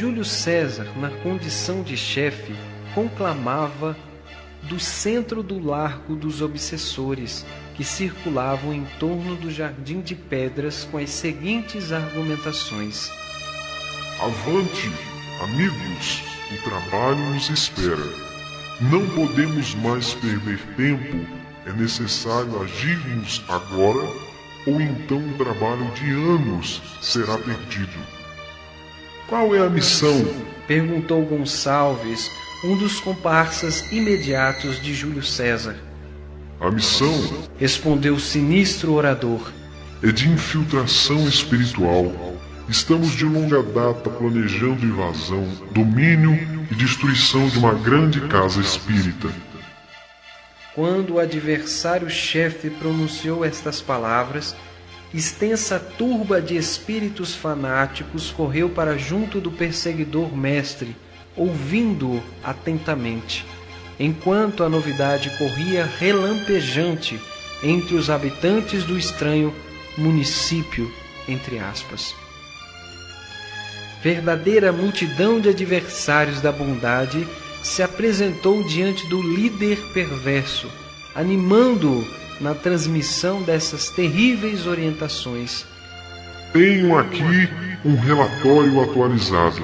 Júlio César, na condição de chefe, conclamava do centro do largo dos obsessores, que circulavam em torno do jardim de pedras com as seguintes argumentações: Avante, amigos, o trabalho nos espera. Não podemos mais perder tempo, é necessário agirmos agora, ou então o trabalho de anos será perdido. Qual é a missão? Perguntou Gonçalves, um dos comparsas imediatos de Júlio César. A missão, respondeu o sinistro orador, é de infiltração espiritual. Estamos de longa data planejando invasão, domínio e destruição de uma grande casa espírita. Quando o adversário-chefe pronunciou estas palavras, extensa turba de espíritos fanáticos correu para junto do perseguidor mestre, ouvindo-o atentamente, enquanto a novidade corria relampejante entre os habitantes do estranho município, entre aspas. Verdadeira multidão de adversários da bondade se apresentou diante do líder perverso, animando-o na transmissão dessas terríveis orientações. Tenho aqui um relatório atualizado.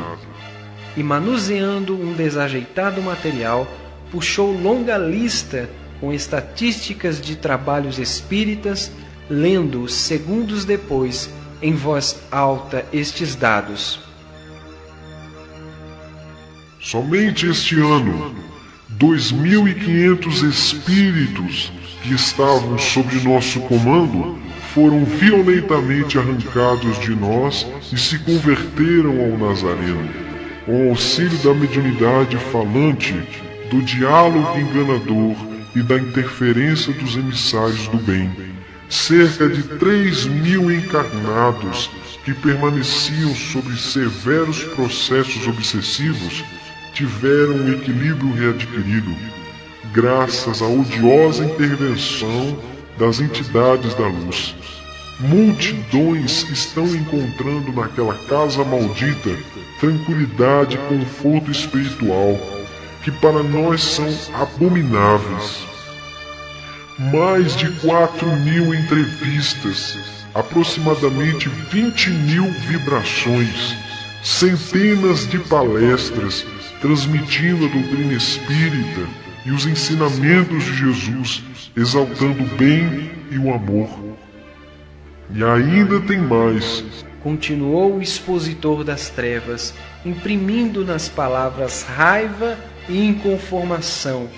E manuseando um desajeitado material, puxou longa lista com estatísticas de trabalhos espíritas, lendo segundos depois, em voz alta, estes dados. Somente este ano, 2.500 espíritos que estavam sob nosso comando foram violentamente arrancados de nós e se converteram ao Nazareno, com auxílio da mediunidade falante, do diálogo enganador e da interferência dos emissários do bem. Cerca de 3.000 encarnados que permaneciam sob severos processos obsessivos tiveram o equilíbrio readquirido, graças à odiosa intervenção das entidades da luz. Multidões estão encontrando naquela casa maldita tranquilidade e conforto espiritual, que para nós são abomináveis. Mais de 4.000 entrevistas, aproximadamente 20.000 vibrações, centenas de palestras transmitindo a doutrina espírita e os ensinamentos de Jesus, exaltando o bem e o amor. E ainda tem mais, continuou o expositor das trevas, imprimindo nas palavras raiva e inconformação.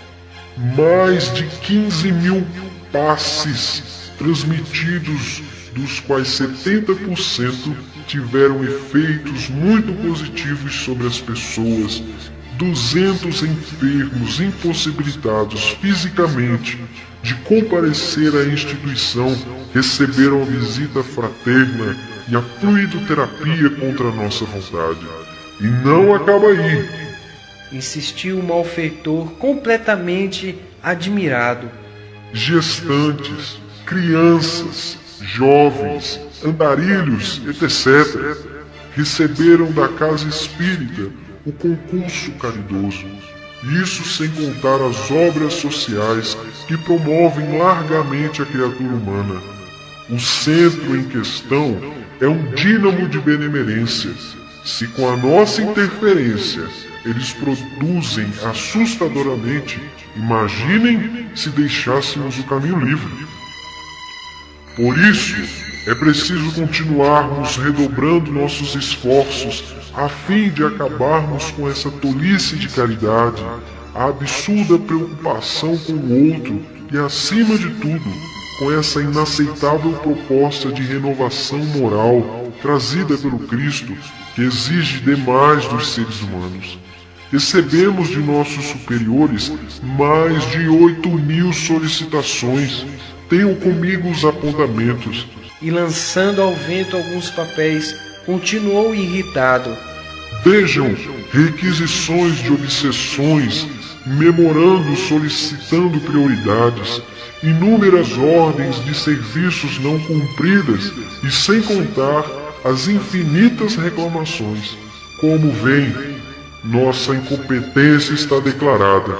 Mais de 15.000 passes transmitidos, dos quais 70% tiveram efeitos muito positivos sobre as pessoas. 200 enfermos impossibilitados fisicamente de comparecer à instituição receberam a visita fraterna e a fluidoterapia contra a nossa vontade. E não acaba aí, insistiu o malfeitor completamente admirado. Gestantes, crianças, jovens, andarilhos, etc., receberam da casa espírita o concurso caridoso. Isso sem contar as obras sociais que promovem largamente a criatura humana. O centro em questão é um dínamo de benemerência. Se com a nossa interferência eles produzem assustadoramente, imaginem se deixássemos o caminho livre. Por isso, é preciso continuarmos redobrando nossos esforços a fim de acabarmos com essa tolice de caridade, a absurda preocupação com o outro e, acima de tudo, com essa inaceitável proposta de renovação moral trazida pelo Cristo, que exige demais dos seres humanos. Recebemos de nossos superiores mais de 8.000 solicitações. Tenho comigo os apontamentos. E lançando ao vento alguns papéis, continuou irritado. Vejam, requisições de obsessões, memorando solicitando prioridades, inúmeras ordens de serviços não cumpridas e sem contar as infinitas reclamações. Como vem, nossa incompetência está declarada.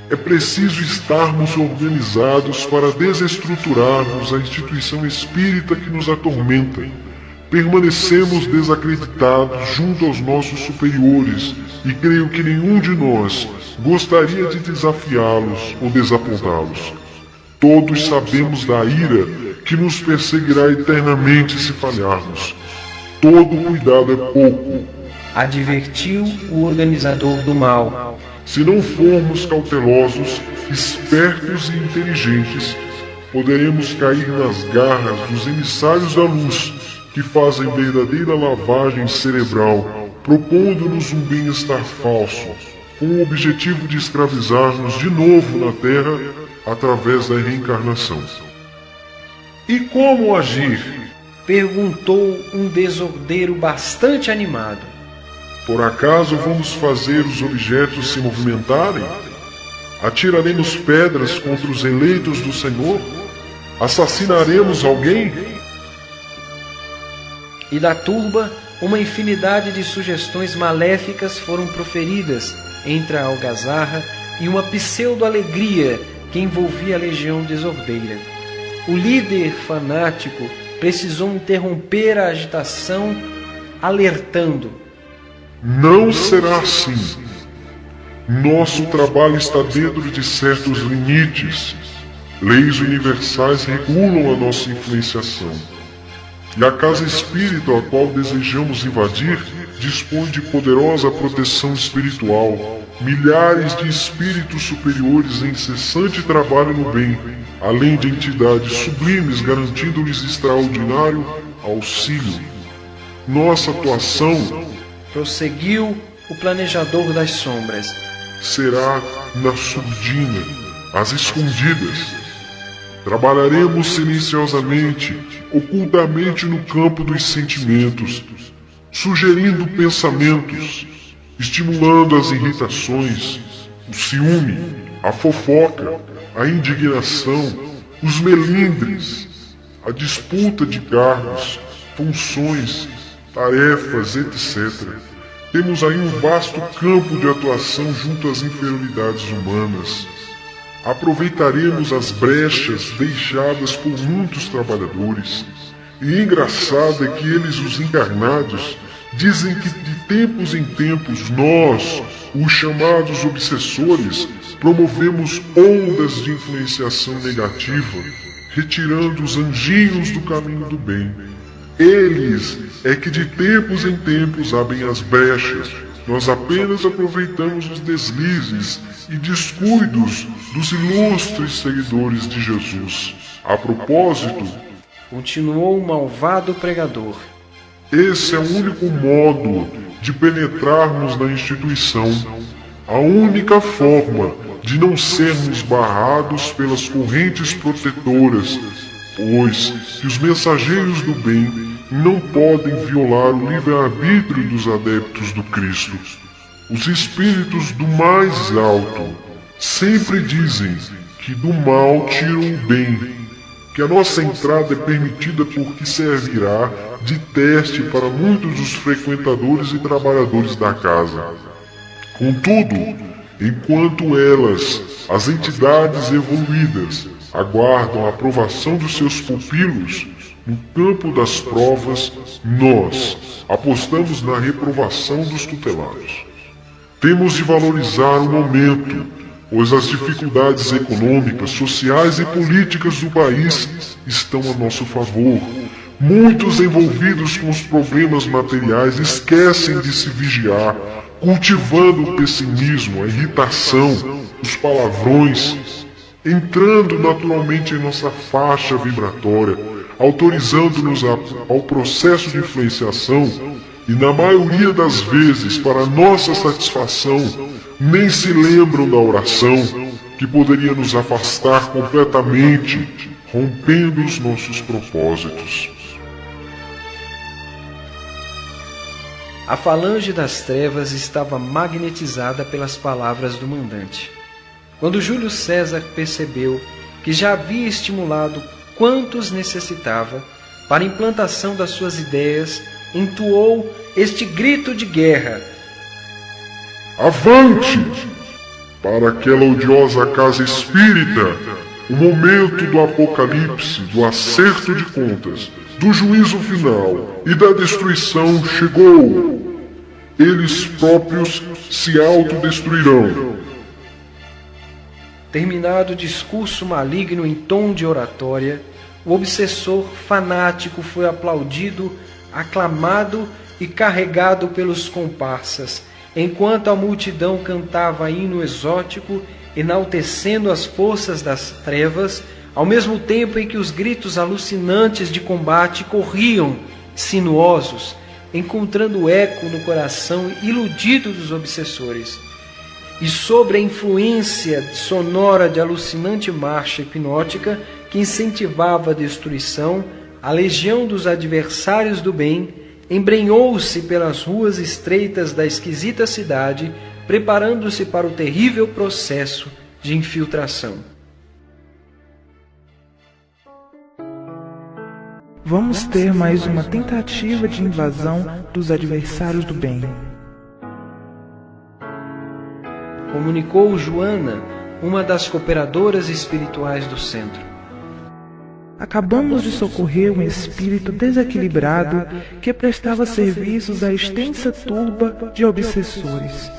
É preciso estarmos organizados para desestruturarmos a instituição espírita que nos atormenta. Permanecemos desacreditados junto aos nossos superiores e creio que nenhum de nós gostaria de desafiá-los ou desapontá-los. Todos sabemos da ira que nos perseguirá eternamente se falharmos. Todo cuidado é pouco, advertiu o organizador do mal. Se não formos cautelosos, espertos e inteligentes, poderemos cair nas garras dos emissários da luz, que fazem verdadeira lavagem cerebral, propondo-nos um bem-estar falso, com o objetivo de escravizar-nos de novo na Terra através da reencarnação. E como agir? Perguntou um desordeiro bastante animado. Por acaso vamos fazer os objetos se movimentarem? Atiraremos pedras contra os eleitos do Senhor? Assassinaremos alguém? E da turba, uma infinidade de sugestões maléficas foram proferidas entre a algazarra e uma pseudo-alegria que envolvia a legião desordeira. O líder fanático precisou interromper a agitação, alertando: não será assim. Nosso trabalho está dentro de certos limites. Leis universais regulam a nossa influenciação. E a casa espírita a qual desejamos invadir dispõe de poderosa proteção espiritual, milhares de espíritos superiores em incessante trabalho no bem, além de entidades sublimes garantindo-lhes extraordinário auxílio. Nossa atuação, prosseguiu o planejador das sombras, será na surdina, às escondidas. Trabalharemos silenciosamente, ocultamente no campo dos sentimentos, sugerindo pensamentos, estimulando as irritações, o ciúme, a fofoca, a indignação, os melindres, a disputa de cargos, funções, tarefas, etc. Temos aí um vasto campo de atuação junto às inferioridades humanas. Aproveitaremos as brechas deixadas por muitos trabalhadores. E engraçado é que eles, os encarnados, dizem que de tempos em tempos nós, os chamados obsessores, promovemos ondas de influenciação negativa, retirando os anjinhos do caminho do bem. Eles é que de tempos em tempos abrem as brechas. Nós apenas aproveitamos os deslizes e descuidos dos ilustres seguidores de Jesus. A propósito, continuou o malvado pregador, esse é o único modo de penetrarmos na instituição, a única forma de não sermos barrados pelas correntes protetoras, pois que os mensageiros do bem não podem violar o livre-arbítrio dos adeptos do Cristo. Os espíritos do mais alto sempre dizem que do mal tiram o bem, que a nossa entrada é permitida porque servirá de teste para muitos dos frequentadores e trabalhadores da casa. Contudo, enquanto elas, as entidades evoluídas, aguardam a aprovação dos seus pupilos, no campo das provas, nós apostamos na reprovação dos tutelados. Temos de valorizar o momento, pois as dificuldades econômicas, sociais e políticas do país estão a nosso favor. Muitos envolvidos com os problemas materiais esquecem de se vigiar, cultivando o pessimismo, a irritação, os palavrões, entrando naturalmente em nossa faixa vibratória, autorizando-nos ao processo de influenciação e, na maioria das vezes, para nossa satisfação, nem se lembram da oração que poderia nos afastar completamente, rompendo os nossos propósitos. A falange das trevas estava magnetizada pelas palavras do mandante. Quando Júlio César percebeu que já havia estimulado quantos necessitava para a implantação das suas ideias, entoou este grito de guerra: Avante! Para aquela odiosa casa espírita, o momento do apocalipse, do acerto de contas, do juízo final e da destruição chegou. Eles próprios se autodestruirão. Terminado o discurso maligno em tom de oratória, o obsessor fanático foi aplaudido, aclamado e carregado pelos comparsas, enquanto a multidão cantava hino exótico, enaltecendo as forças das trevas, ao mesmo tempo em que os gritos alucinantes de combate corriam, sinuosos, encontrando eco no coração iludido dos obsessores. E sobre a influência sonora de alucinante marcha hipnótica que incentivava a destruição, a legião dos adversários do bem embrenhou-se pelas ruas estreitas da esquisita cidade, preparando-se para o terrível processo de infiltração. Vamos ter mais uma tentativa de invasão dos adversários do bem, comunicou Joana, uma das cooperadoras espirituais do centro. Acabamos de socorrer um espírito desequilibrado que prestava serviços à extensa turba de obsessores.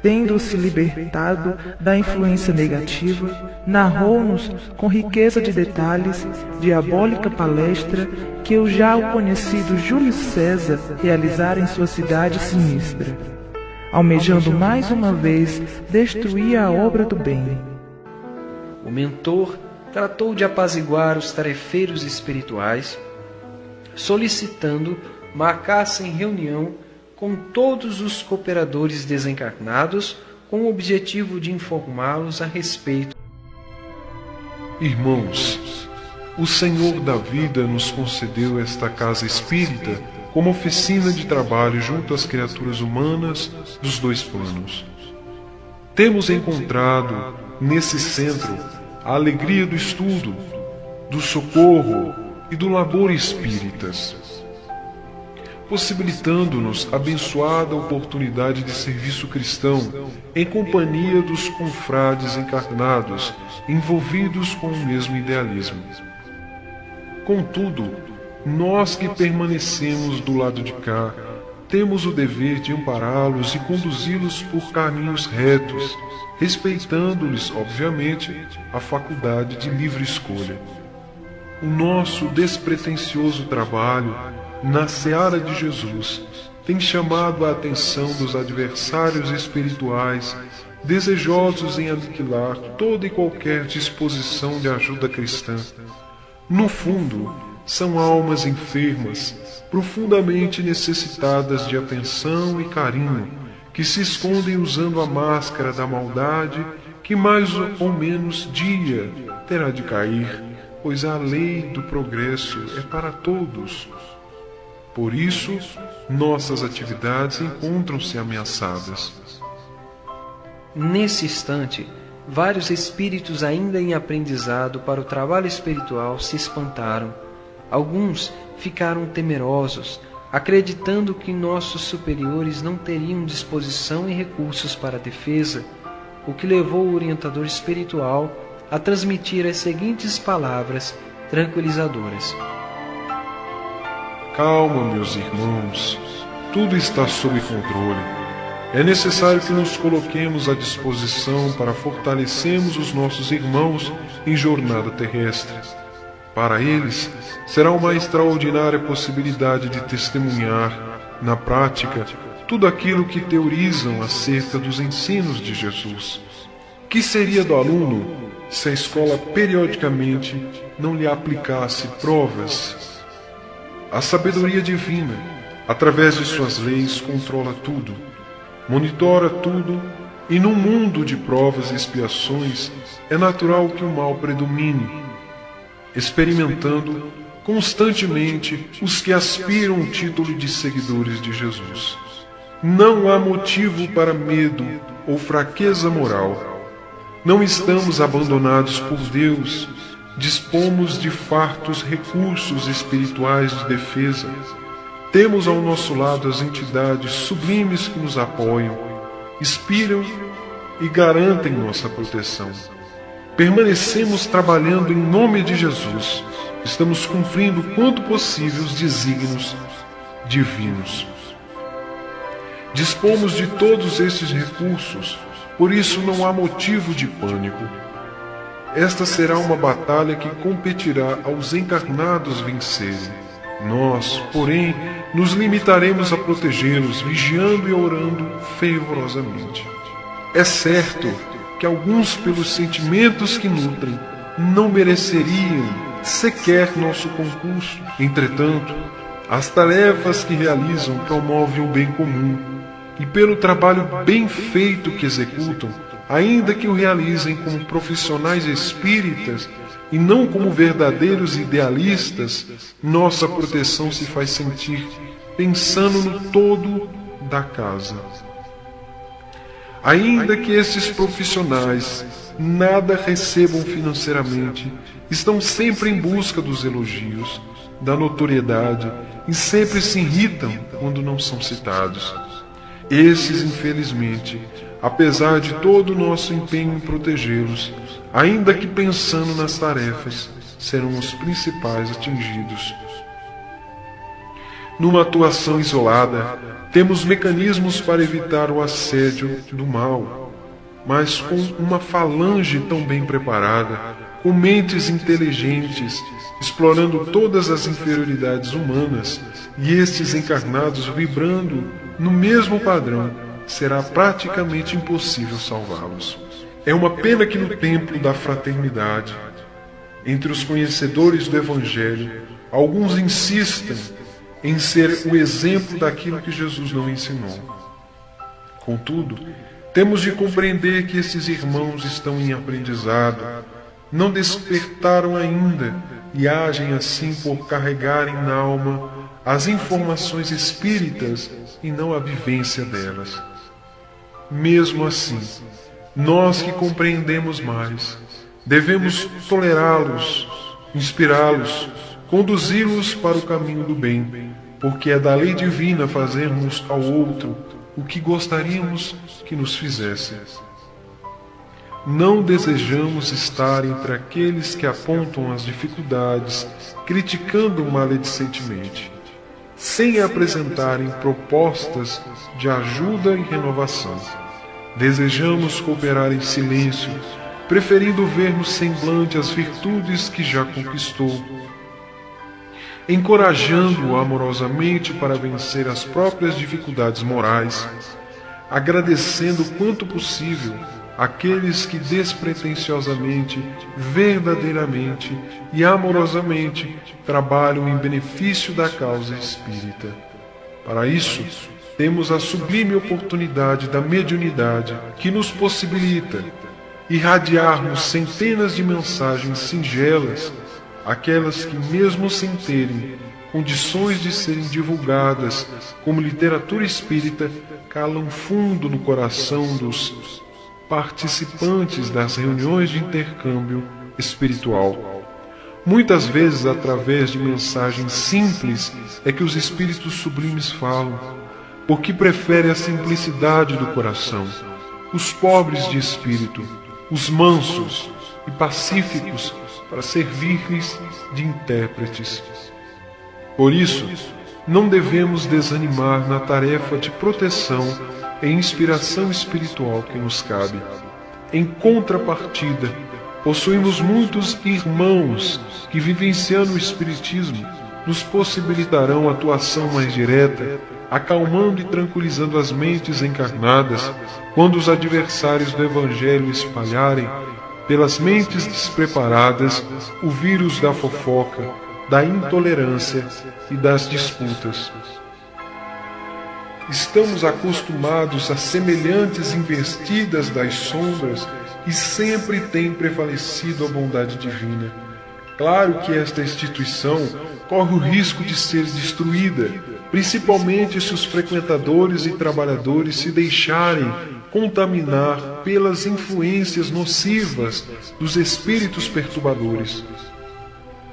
Tendo-se libertado da influência negativa, narrou-nos com riqueza de detalhes diabólica palestra que o já conhecido Júlio César realizara em sua cidade sinistra, almejando mais uma vez destruir a obra do bem. O mentor tratou de apaziguar os tarefeiros espirituais, solicitando marcassem reunião com todos os cooperadores desencarnados com o objetivo de informá-los a respeito. Irmãos, o Senhor da vida nos concedeu esta casa espírita como oficina de trabalho junto às criaturas humanas dos dois planos. Temos encontrado nesse centro a alegria do estudo, do socorro e do labor espíritas, possibilitando-nos a abençoada oportunidade de serviço cristão em companhia dos confrades encarnados envolvidos com o mesmo idealismo. Contudo, nós que permanecemos do lado de cá, temos o dever de ampará-los e conduzi-los por caminhos retos, respeitando-lhes, obviamente, a faculdade de livre escolha. O nosso despretensioso trabalho na seara de Jesus tem chamado a atenção dos adversários espirituais desejosos em aniquilar toda e qualquer disposição de ajuda cristã. No fundo, são almas enfermas, profundamente necessitadas de atenção e carinho, que se escondem usando a máscara da maldade que mais ou menos dia terá de cair, pois a lei do progresso é para todos. Por isso, nossas atividades encontram-se ameaçadas. Nesse instante, vários espíritos ainda em aprendizado para o trabalho espiritual se espantaram. Alguns ficaram temerosos, acreditando que nossos superiores não teriam disposição e recursos para a defesa, o que levou o orientador espiritual a transmitir as seguintes palavras tranquilizadoras. Calma, meus irmãos, tudo está sob controle. É necessário que nos coloquemos à disposição para fortalecermos os nossos irmãos em jornada terrestre. Para eles, será uma extraordinária possibilidade de testemunhar, na prática, tudo aquilo que teorizam acerca dos ensinos de Jesus. Que seria do aluno se a escola periodicamente não lhe aplicasse provas? A sabedoria divina, através de suas leis, controla tudo, monitora tudo, e num mundo de provas e expiações é natural que o mal predomine, experimentando constantemente os que aspiram o título de seguidores de Jesus. Não há motivo para medo ou fraqueza moral. Não estamos abandonados por Deus. Dispomos de fartos recursos espirituais de defesa. Temos ao nosso lado as entidades sublimes que nos apoiam, inspiram e garantem nossa proteção. Permanecemos trabalhando em nome de Jesus. Estamos cumprindo quanto possível os desígnios divinos. Dispomos de todos estes recursos, por isso não há motivo de pânico. Esta será uma batalha que competirá aos encarnados vencerem. Nós, porém, nos limitaremos a protegê-los, vigiando e orando fervorosamente. É certo que alguns, pelos sentimentos que nutrem, não mereceriam sequer nosso concurso. Entretanto, as tarefas que realizam promovem o bem comum, e pelo trabalho bem feito que executam, ainda que o realizem como profissionais espíritas e não como verdadeiros idealistas, nossa proteção se faz sentir pensando no todo da casa. Ainda que esses profissionais nada recebam financeiramente, estão sempre em busca dos elogios, da notoriedade e sempre se irritam quando não são citados. Esses, infelizmente, apesar de todo o nosso empenho em protegê-los, ainda que pensando nas tarefas, serão os principais atingidos. Numa atuação isolada, temos mecanismos para evitar o assédio do mal, mas com uma falange tão bem preparada, com mentes inteligentes, explorando todas as inferioridades humanas, e estes encarnados vibrando no mesmo padrão, será praticamente impossível salvá-los. É uma pena que no templo da fraternidade, entre os conhecedores do Evangelho, alguns insistam em ser o exemplo daquilo que Jesus não ensinou. Contudo, temos de compreender que esses irmãos estão em aprendizado, não despertaram ainda e agem assim por carregarem na alma as informações espíritas e não a vivência delas. Mesmo assim, nós que compreendemos mais, devemos tolerá-los, inspirá-los, conduzi-los para o caminho do bem, porque é da lei divina fazermos ao outro o que gostaríamos que nos fizesse. Não desejamos estar entre aqueles que apontam as dificuldades, criticando maledicentemente, sem apresentarem propostas de ajuda e renovação. Desejamos cooperar em silêncio, preferindo ver no semblante as virtudes que já conquistou, encorajando-o amorosamente para vencer as próprias dificuldades morais, agradecendo quanto possível aqueles que despretensiosamente, verdadeiramente e amorosamente trabalham em benefício da causa espírita. Para isso, temos a sublime oportunidade da mediunidade que nos possibilita irradiarmos centenas de mensagens singelas, aquelas que, mesmo sem terem condições de serem divulgadas como literatura espírita, calam fundo no coração dos participantes das reuniões de intercâmbio espiritual. Muitas vezes, através de mensagens simples, é que os espíritos sublimes falam, porque preferem a simplicidade do coração, os pobres de espírito, os mansos e pacíficos, para servir-lhes de intérpretes. Por isso, não devemos desanimar na tarefa de proteção e inspiração espiritual que nos cabe. Em contrapartida, possuímos muitos irmãos que, vivenciando o Espiritismo, nos possibilitarão atuação mais direta, acalmando e tranquilizando as mentes encarnadas quando os adversários do Evangelho espalharem pelas mentes despreparadas o vírus da fofoca, da intolerância e das disputas. Estamos acostumados a semelhantes investidas das sombras e sempre tem prevalecido a bondade divina. Claro que esta instituição corre o risco de ser destruída, principalmente se os frequentadores e trabalhadores se deixarem contaminar pelas influências nocivas dos espíritos perturbadores.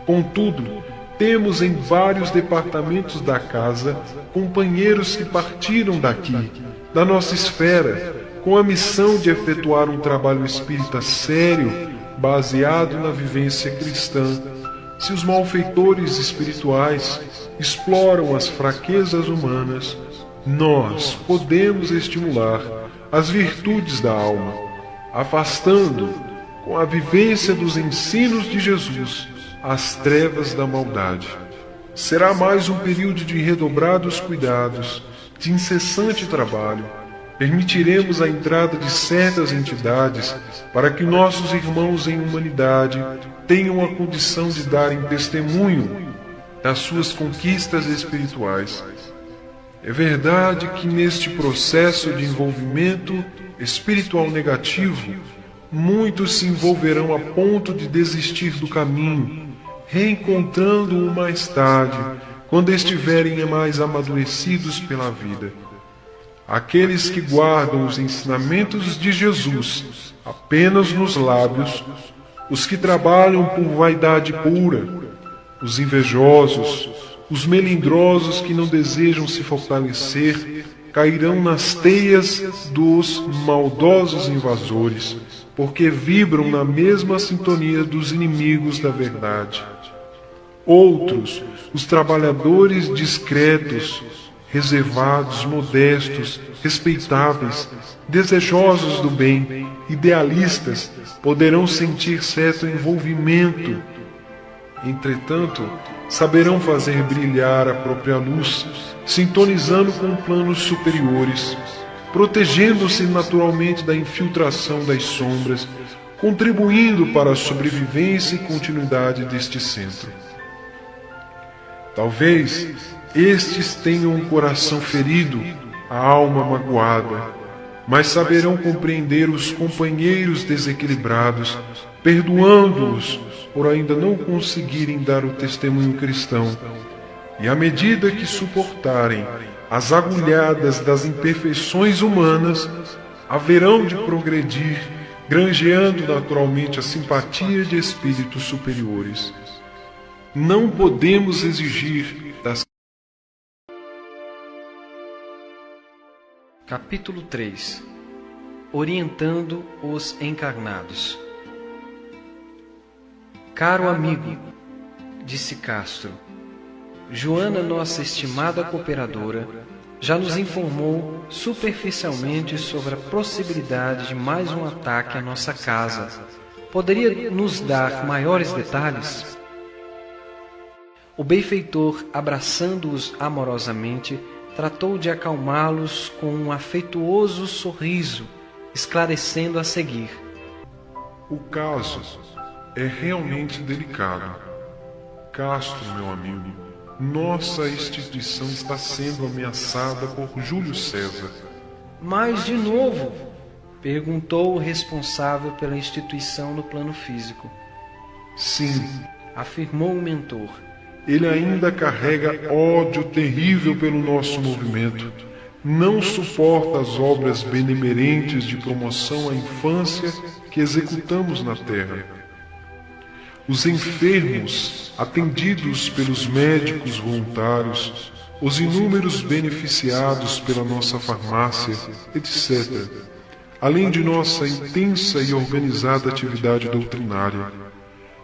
Contudo, Temos em vários departamentos da casa companheiros que partiram daqui, da nossa esfera, com a missão de efetuar um trabalho espírita sério, baseado na vivência cristã. Se os malfeitores espirituais exploram as fraquezas humanas, nós podemos estimular as virtudes da alma, afastando, com a vivência dos ensinos de Jesus, as trevas da maldade. Será mais um período de redobrados cuidados, de incessante trabalho. Permitiremos a entrada de certas entidades para que nossos irmãos em humanidade tenham a condição de darem testemunho das suas conquistas espirituais. É verdade que neste processo de envolvimento espiritual negativo, muitos se envolverão a ponto de desistir do caminho, reencontrando-o mais tarde, quando estiverem mais amadurecidos pela vida. Aqueles que guardam os ensinamentos de Jesus apenas nos lábios, os que trabalham por vaidade pura, os invejosos, os melindrosos que não desejam se fortalecer, cairão nas teias dos maldosos invasores, porque vibram na mesma sintonia dos inimigos da verdade. Outros, os trabalhadores discretos, reservados, modestos, respeitáveis, desejosos do bem, idealistas, poderão sentir certo envolvimento. Entretanto, saberão fazer brilhar a própria luz, sintonizando com planos superiores, protegendo-se naturalmente da infiltração das sombras, contribuindo para a sobrevivência e continuidade deste centro. Talvez estes tenham um coração ferido, a alma magoada, mas saberão compreender os companheiros desequilibrados, perdoando-os por ainda não conseguirem dar o testemunho cristão. E à medida que suportarem as agulhadas das imperfeições humanas, haverão de progredir, granjeando naturalmente a simpatia de espíritos superiores. Não podemos exigir das... Capítulo 3 Orientando os encarnados. Caro amigo, disse Castro, Joana, nossa estimada cooperadora, já nos informou superficialmente sobre a possibilidade de mais um ataque à nossa casa. Poderia nos dar maiores detalhes? O benfeitor, abraçando-os amorosamente, tratou de acalmá-los com um afetuoso sorriso, esclarecendo a seguir. O caso é realmente delicado. Castro, meu amigo, nossa instituição está sendo ameaçada por Júlio César. Mas, de novo? Perguntou o responsável pela instituição no plano físico. Sim, afirmou o mentor. Ele ainda carrega ódio terrível pelo nosso movimento. Não suporta as obras benemerentes de promoção à infância que executamos na Terra. Os enfermos, atendidos pelos médicos voluntários, os inúmeros beneficiados pela nossa farmácia, etc., além de nossa intensa e organizada atividade doutrinária.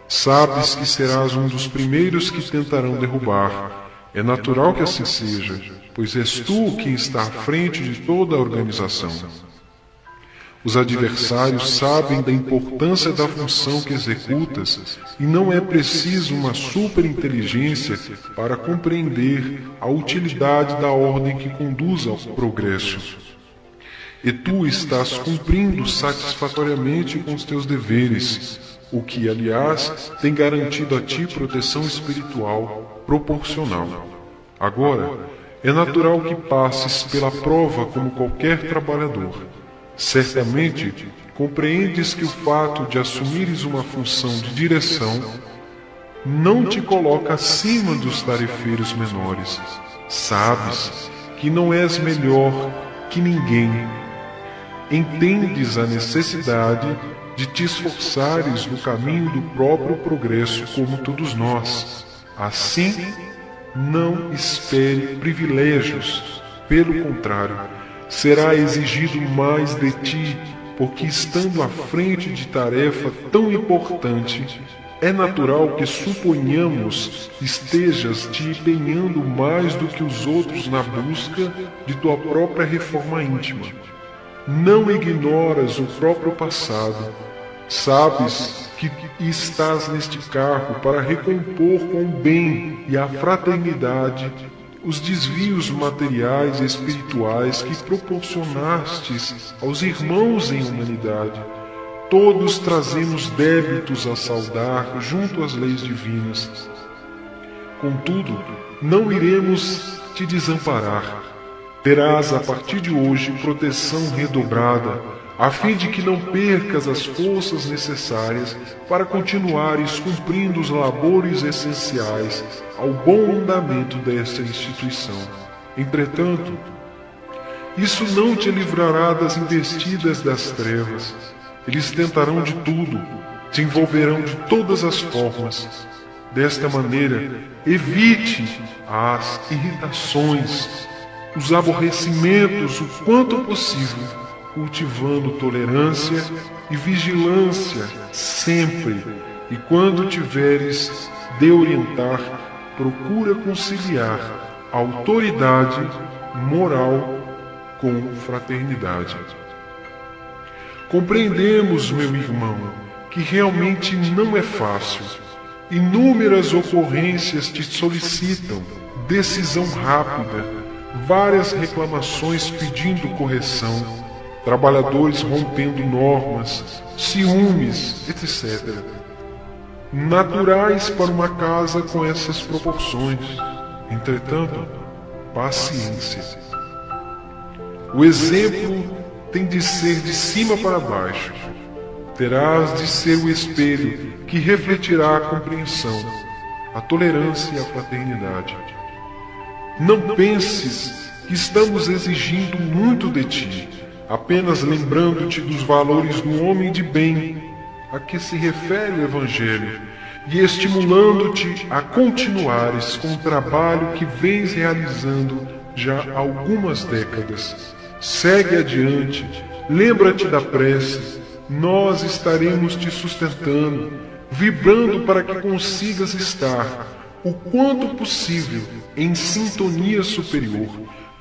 Sabes que serás um dos primeiros que tentarão derrubar. É natural que assim seja, pois és tu quem está à frente de toda a organização. Os adversários sabem da importância da função que executas e não é preciso uma superinteligência para compreender a utilidade da ordem que conduz ao progresso. E tu estás cumprindo satisfatoriamente com os teus deveres, o que, aliás, tem garantido a ti proteção espiritual proporcional. Agora, é natural que passes pela prova como qualquer trabalhador. Certamente, compreendes que o fato de assumires uma função de direção não te coloca acima dos tarefeiros menores. Sabes que não és melhor que ninguém. Entendes a necessidade de te esforçares no caminho do próprio progresso como todos nós. Assim, não espere privilégios. Pelo contrário, será exigido mais de ti, porque estando à frente de tarefa tão importante, é natural que suponhamos estejas te empenhando mais do que os outros na busca de tua própria reforma íntima. Não ignoras o próprio passado. Sabes que estás neste cargo para recompor com o bem e a fraternidade os desvios materiais e espirituais que proporcionastes aos irmãos em humanidade. Todos trazemos débitos a saldar junto às leis divinas. Contudo, não iremos te desamparar. Terás a partir de hoje proteção redobrada, a fim de que não percas as forças necessárias para continuares cumprindo os labores essenciais ao bom andamento desta instituição. Entretanto, isso não te livrará das investidas das trevas. Eles tentarão de tudo, te envolverão de todas as formas. Desta maneira, evite as irritações, os aborrecimentos o quanto possível, cultivando tolerância e vigilância sempre. E quando tiveres de orientar, procura conciliar a autoridade moral com fraternidade. Compreendemos, meu irmão, que realmente não é fácil. Inúmeras ocorrências te solicitam decisão rápida, várias reclamações pedindo correção, trabalhadores rompendo normas, ciúmes, etc. Naturais para uma casa com essas proporções. Entretanto, paciência. O exemplo tem de ser de cima para baixo. Terás de ser o espelho que refletirá a compreensão, a tolerância e a fraternidade. Não penses que estamos exigindo muito de ti, apenas lembrando-te dos valores do homem de bem a que se refere o Evangelho e estimulando-te a continuares com o trabalho que vens realizando já há algumas décadas. Segue adiante, lembra-te da prece, nós estaremos te sustentando, vibrando para que consigas estar, o quanto possível, em sintonia superior,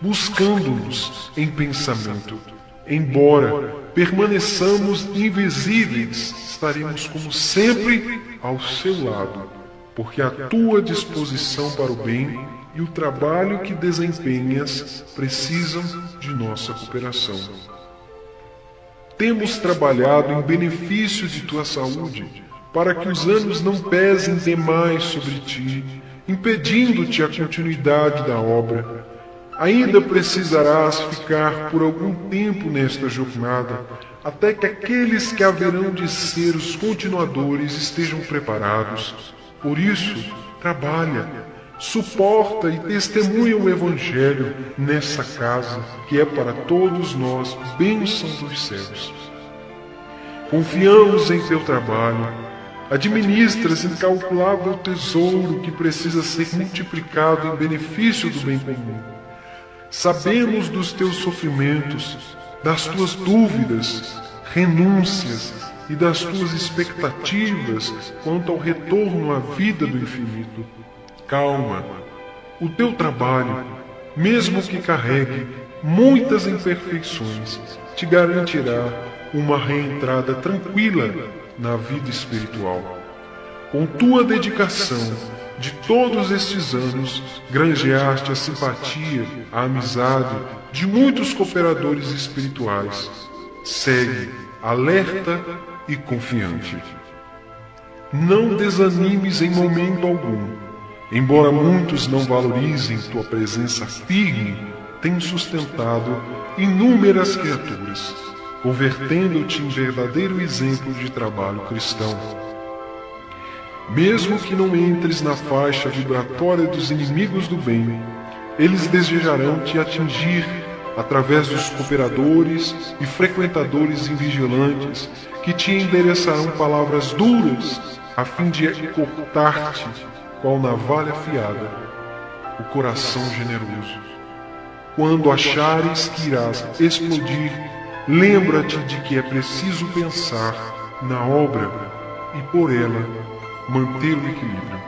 buscando-nos em pensamento. Embora permaneçamos invisíveis, estaremos como sempre ao seu lado, porque a tua disposição para o bem e o trabalho que desempenhas precisam de nossa cooperação. Temos trabalhado em benefício de tua saúde, para que os anos não pesem demais sobre ti, impedindo-te a continuidade da obra. Ainda precisarás ficar por algum tempo nesta jornada, até que aqueles que haverão de ser os continuadores estejam preparados. Por isso, trabalha, suporta e testemunha o Evangelho nessa casa, que é para todos nós bênção dos céus. Confiamos em teu trabalho. Administras incalculável tesouro que precisa ser multiplicado em benefício do bem comum. Sabemos dos teus sofrimentos, das tuas dúvidas, renúncias e das tuas expectativas quanto ao retorno à vida do infinito. Calma, o teu trabalho, mesmo que carregue muitas imperfeições, te garantirá uma reentrada tranquila na vida espiritual. Com tua dedicação de todos estes anos, granjeaste a simpatia, a amizade de muitos cooperadores espirituais. Segue, alerta e confiante. Não desanimes em momento algum. Embora muitos não valorizem tua presença firme, tens sustentado inúmeras criaturas, convertendo-te em verdadeiro exemplo de trabalho cristão. Mesmo que não entres na faixa vibratória dos inimigos do bem, eles desejarão te atingir através dos cooperadores e frequentadores invigilantes que te endereçarão palavras duras a fim de cortar-te qual navalha afiada, o coração generoso. Quando achares que irás explodir, lembra-te de que é preciso pensar na obra e, por ela, manter o equilíbrio.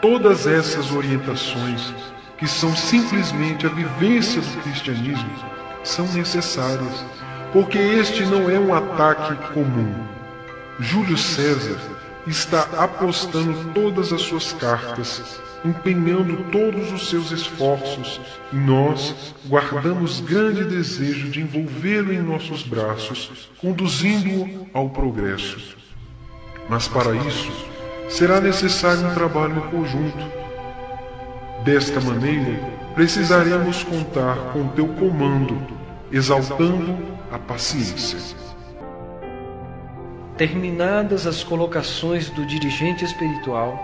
Todas essas orientações, que são simplesmente a vivência do cristianismo, são necessárias, porque este não é um ataque comum. Júlio César está apostando todas as suas cartas, empenhando todos os seus esforços, e nós guardamos grande desejo de envolvê-lo em nossos braços, conduzindo-o ao progresso. Mas para isso, será necessário um trabalho em conjunto. Desta maneira, precisaremos contar com teu comando, exaltando a paciência. Terminadas as colocações do dirigente espiritual,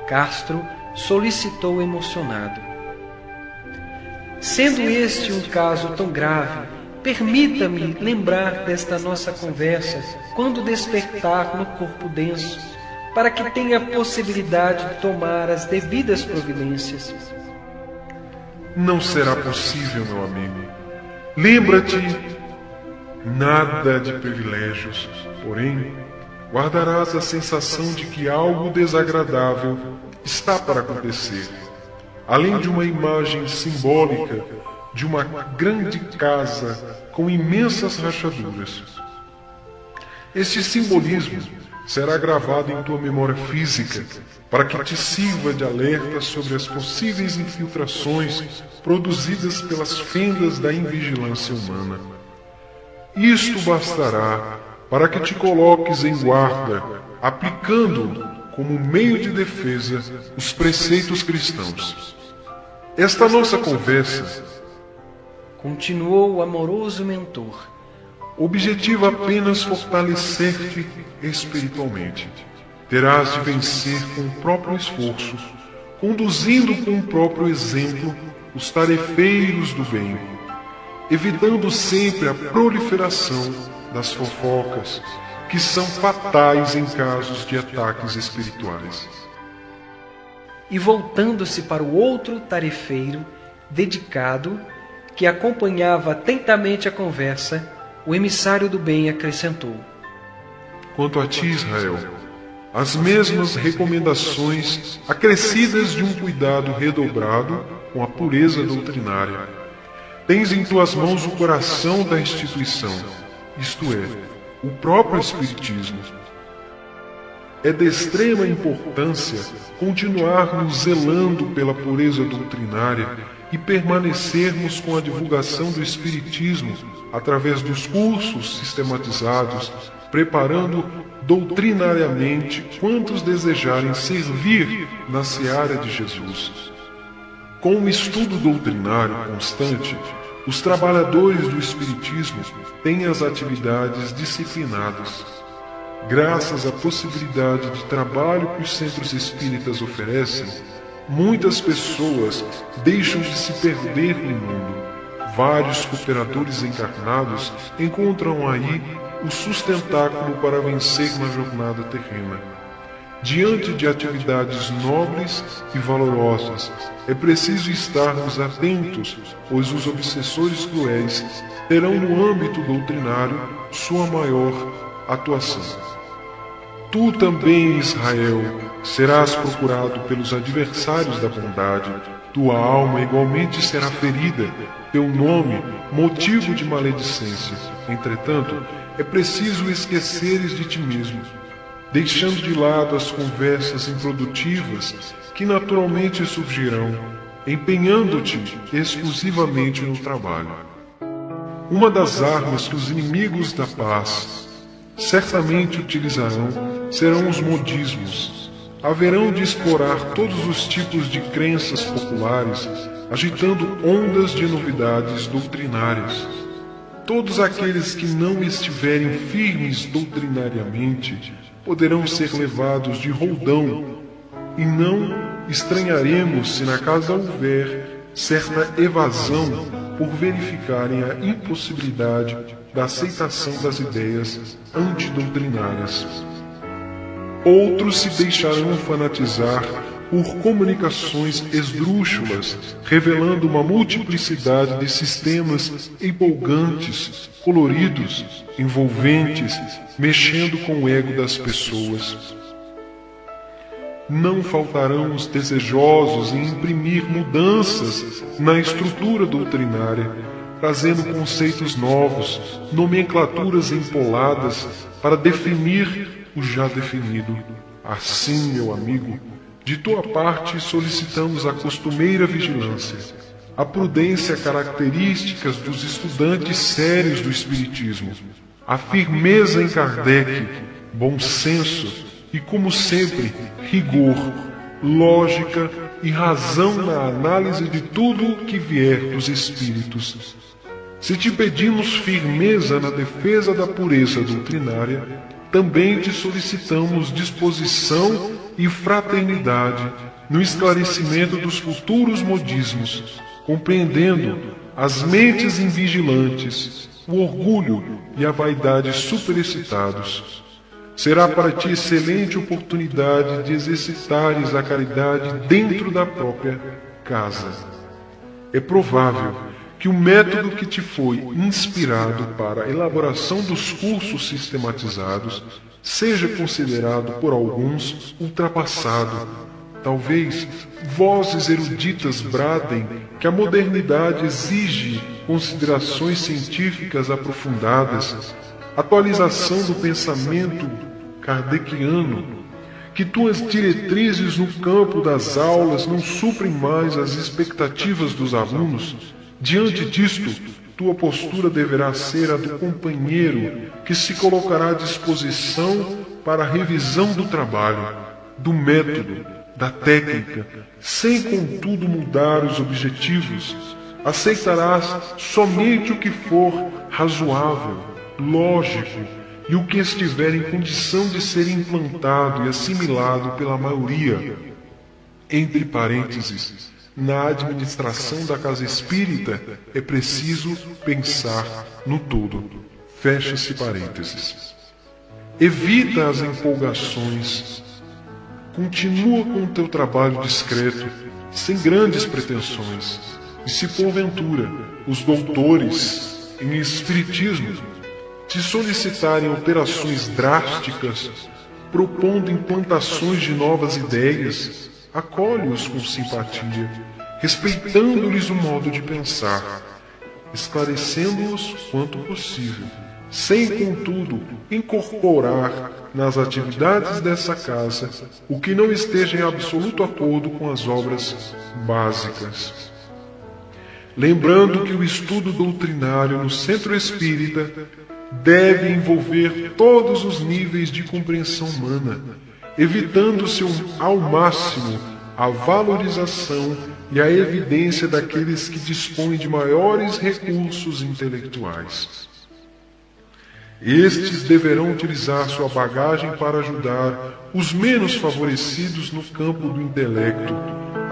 Castro solicitou emocionado: sendo este um caso tão grave, permita-me lembrar desta nossa conversa quando despertar no corpo denso, para que tenha a possibilidade de tomar as devidas providências. Não será possível, meu amigo. Lembra-te, nada de privilégios, porém, guardarás a sensação de que algo desagradável está para acontecer, além de uma imagem simbólica de uma grande casa com imensas rachaduras. Este simbolismo será gravado em tua memória física, para que te sirva de alerta sobre as possíveis infiltrações produzidas pelas fendas da invigilância humana. Isto bastará para que te coloques em guarda, aplicando como meio de defesa os preceitos cristãos. Esta nossa conversa, continuou o amoroso mentor, objetiva apenas fortalecer-te espiritualmente. Terás de vencer com o próprio esforço, conduzindo com o próprio exemplo os tarefeiros do bem, evitando sempre a proliferação das fofocas, que são fatais em casos de ataques espirituais. E voltando-se para o outro tarefeiro, dedicado, que acompanhava atentamente a conversa, o emissário do bem acrescentou: quanto a ti, Israel, as mesmas recomendações acrescidas de um cuidado redobrado com a pureza doutrinária. Tens em tuas mãos o coração da instituição, isto é, o próprio Espiritismo. É de extrema importância continuarmos zelando pela pureza doutrinária e permanecermos com a divulgação do Espiritismo através dos cursos sistematizados, preparando doutrinariamente quantos desejarem servir na seara de Jesus. Com o estudo doutrinário constante, os trabalhadores do Espiritismo têm as atividades disciplinadas. Graças à possibilidade de trabalho que os centros espíritas oferecem, muitas pessoas deixam de se perder no mundo. Vários cooperadores encarnados encontram aí o sustentáculo para vencer na jornada terrena. Diante de atividades nobres e valorosas, é preciso estarmos atentos, pois os obsessores cruéis terão no âmbito doutrinário sua maior atuação. Tu também, Israel, serás procurado pelos adversários da bondade. Tua alma igualmente será ferida, teu nome motivo de maledicência. Entretanto, é preciso esqueceres de ti mesmo, deixando de lado as conversas improdutivas que naturalmente surgirão, empenhando-te exclusivamente no trabalho. Uma das armas que os inimigos da paz certamente utilizarão serão os modismos. Haverão de explorar todos os tipos de crenças populares, agitando ondas de novidades doutrinárias. Todos aqueles que não estiverem firmes doutrinariamente poderão ser levados de roldão, e não estranharemos se na casa houver certa evasão por verificarem a impossibilidade da aceitação das ideias antidoutrinárias. Outros se deixarão fanatizar por comunicações esdrúxulas, revelando uma multiplicidade de sistemas empolgantes, coloridos, envolventes, mexendo com o ego das pessoas. Não faltarão os desejosos em imprimir mudanças na estrutura doutrinária, trazendo conceitos novos, nomenclaturas empoladas para definir o já definido. Assim, meu amigo, de tua parte solicitamos a costumeira vigilância, a prudência características dos estudantes sérios do Espiritismo, a firmeza em Kardec, bom senso e, como sempre, rigor, lógica e razão na análise de tudo que vier dos Espíritos. Se te pedimos firmeza na defesa da pureza doutrinária, também te solicitamos disposição e fraternidade no esclarecimento dos futuros modismos, compreendendo as mentes invigilantes, o orgulho e a vaidade superexcitados. Será para ti excelente oportunidade de exercitares a caridade dentro da própria casa. É provável que o método que te foi inspirado para a elaboração dos cursos sistematizados seja considerado por alguns ultrapassado. Talvez vozes eruditas bradem que a modernidade exige considerações científicas aprofundadas, atualização do pensamento kardeciano, que tuas diretrizes no campo das aulas não suprem mais as expectativas dos alunos. Diante disto, tua postura deverá ser a do companheiro que se colocará à disposição para a revisão do trabalho, do método, da técnica, sem contudo mudar os objetivos. Aceitarás somente o que for razoável, lógico e o que estiver em condição de ser implantado e assimilado pela maioria. Entre parênteses, na administração da casa espírita é preciso pensar no todo. Fecha-se parênteses. Evita as empolgações. Continua com o teu trabalho discreto, sem grandes pretensões. E se porventura os doutores em espiritismo te solicitarem alterações drásticas, propondo implantações de novas ideias, acolhe-os com simpatia, respeitando-lhes o modo de pensar, esclarecendo-os quanto possível, sem, contudo, incorporar nas atividades dessa casa o que não esteja em absoluto acordo com as obras básicas. Lembrando que o estudo doutrinário no centro espírita deve envolver todos os níveis de compreensão humana, evitando-se ao máximo a valorização e a evidência daqueles que dispõem de maiores recursos intelectuais. Estes deverão utilizar sua bagagem para ajudar os menos favorecidos no campo do intelecto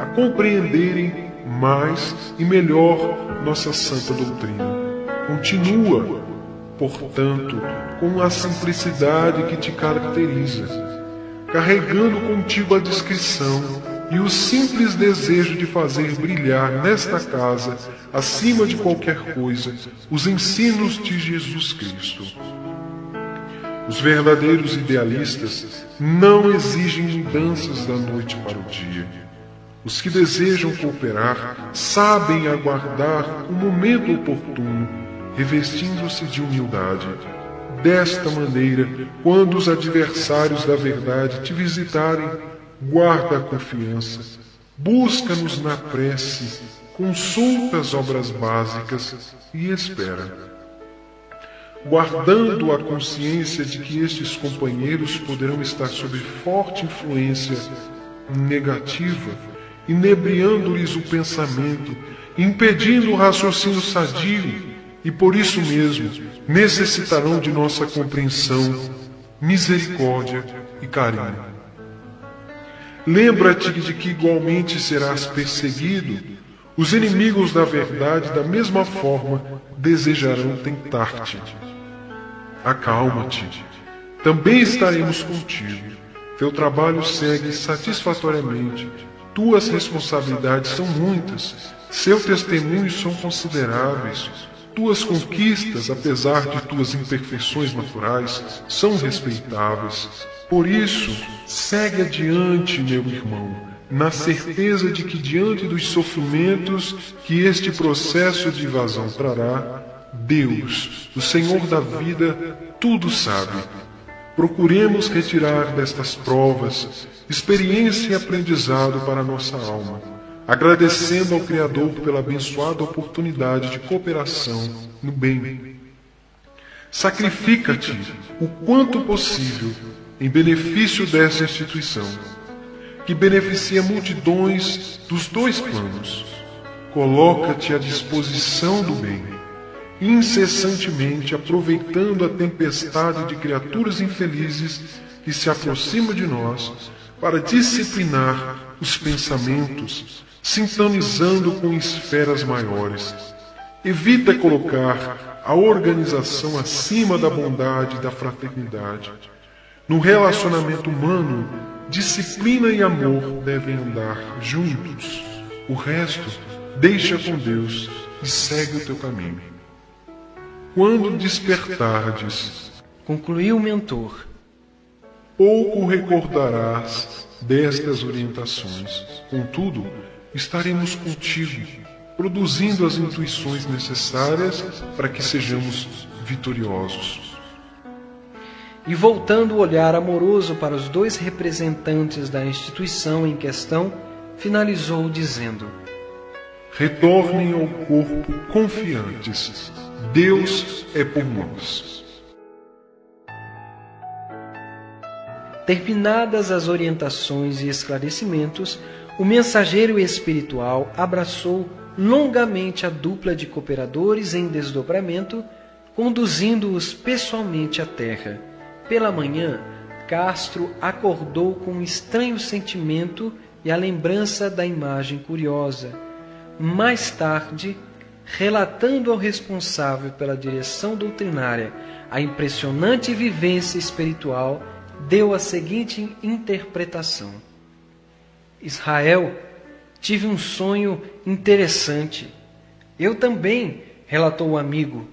a compreenderem mais e melhor nossa santa doutrina. Continua, portanto, com a simplicidade que te caracteriza, carregando contigo a discrição e o simples desejo de fazer brilhar nesta casa, acima de qualquer coisa, os ensinos de Jesus Cristo. Os verdadeiros idealistas não exigem mudanças da noite para o dia. Os que desejam cooperar sabem aguardar o momento oportuno, revestindo-se de humildade. Desta maneira, quando os adversários da verdade te visitarem, guarda a confiança, busca-nos na prece, consulta as obras básicas e espera. Guardando a consciência de que estes companheiros poderão estar sob forte influência negativa, inebriando-lhes o pensamento, impedindo o raciocínio sadio, e por isso mesmo necessitarão de nossa compreensão, misericórdia e carinho. Lembra-te de que igualmente serás perseguido. Os inimigos da verdade, da mesma forma, desejarão tentar-te. Acalma-te. Também estaremos contigo. Teu trabalho segue satisfatoriamente. Tuas responsabilidades são muitas. Seus testemunhos são consideráveis. Tuas conquistas, apesar de tuas imperfeições naturais, são respeitáveis. Por isso, segue adiante, meu irmão, na certeza de que diante dos sofrimentos que este processo de evasão trará, Deus, o Senhor da vida, tudo sabe. Procuremos retirar destas provas experiência e aprendizado para a nossa alma, agradecendo ao Criador pela abençoada oportunidade de cooperação no bem. Sacrifica-te o quanto possível em benefício dessa instituição, que beneficia multidões dos dois planos. Coloca-te à disposição do bem, incessantemente aproveitando a tempestade de criaturas infelizes que se aproxima de nós para disciplinar os pensamentos, sintonizando com esferas maiores. Evita colocar a organização acima da bondade e da fraternidade. No relacionamento humano, disciplina e amor devem andar juntos. O resto, deixa com Deus e segue o teu caminho. Quando despertardes, concluiu o mentor, pouco recordarás destas orientações. Contudo, estaremos contigo, produzindo as intuições necessárias para que sejamos vitoriosos. E voltando o olhar amoroso para os dois representantes da instituição em questão, finalizou dizendo: retornem ao corpo confiantes. Deus é por nós. Terminadas as orientações e esclarecimentos, o mensageiro espiritual abraçou longamente a dupla de cooperadores em desdobramento, conduzindo-os pessoalmente à terra. Pela manhã, Castro acordou com um estranho sentimento e a lembrança da imagem curiosa. Mais tarde, relatando ao responsável pela direção doutrinária a impressionante vivência espiritual, deu a seguinte interpretação: Israel, tive um sonho interessante. Eu também, relatou o amigo,